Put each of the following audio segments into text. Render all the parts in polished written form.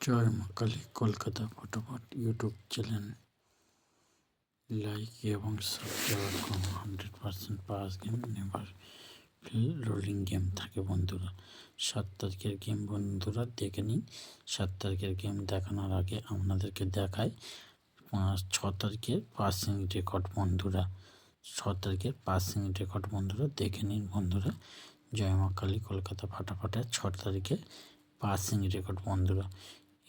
জয় মা কালী কলকাতা ফটোফট YouTube channel like এবং সাবস্ক্রাইব করুন। 100% pass game never fail rolling game থাকে বন্ধুরা। 7 তারিখের গেম বন্ধুরা দেখে নিন। 7 তারিখের গেম দেখানোর আগে আপনাদেরকে দেখায় 6 তারিখের পাসিং রেকর্ড বন্ধুরা। 6 তারিখের পাসিং রেকর্ড বন্ধুরা দেখে নিন বন্ধুরা। জয় মা কালী কলকাতা ফাটাফাটে 6 তারিখে পাসিং রেকর্ড বন্ধুরা।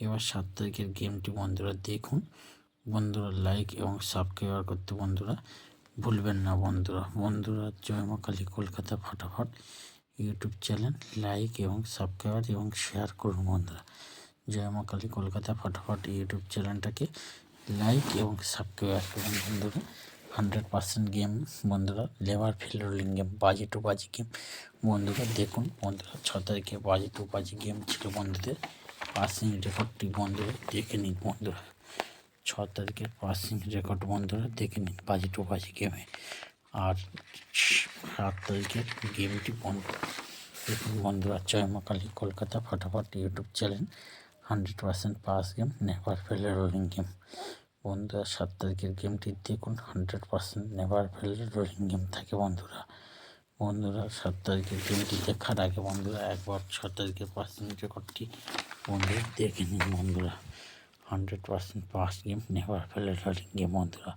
এবার 7 তারিখের গেমটি বন্ধুরা দেখুন। বন্ধুরা লাইক এবং সাবস্ক্রাইব করতে বন্ধুরা ভুলবেন না বন্ধুরা। জয় মা কালী কলকাতা ফাটাফট ইউটিউব চ্যানেল লাইক এবং সাবস্ক্রাইব এবং শেয়ার করুন বন্ধুরা। জয় মা কালী কলকাতা ফাটাফট ইউটিউব চ্যানেলটাকে লাইক এবং সাবস্ক্রাইব করুন বন্ধুরা। 100% গেম বন্ধুরা, লেভার ফেল রোলিং গেম, বাজি টু বাজি গেম বন্ধুরা দেখুন বন্ধুরা। 6 তারিখে বাজি টু বাজি গেম ছিল বন্ধুদের। পাসিং রেকর্ডটি বন্ধুরা দেখে নিন বন্ধুরা। 6 তারিখের পাসিং রেকর্ড বন্ধুরা দেখে নিন বাজি টু বাজি গেমে। আর 7 তারিখের গেমটি বন্ধ দেখুন বন্ধুরা। জয় মা কালী কলকাতা ফাটাফট YouTube channel 100% pass game never fail rolling game বন্ধুরা। 7 তারিখের গেমটি দেখুন। 100% নেভার ফেল রোলিং গেম থাকে বন্ধুরা। 7 তারিখের গেমটি দেখার আগে বন্ধুরা একবার 6 তারিখের পাসিং রেকর্ডটি বন্ধুরা দেখে নিন বন্ধুরা। 100% pass game never fail rolling game বন্ধুরা।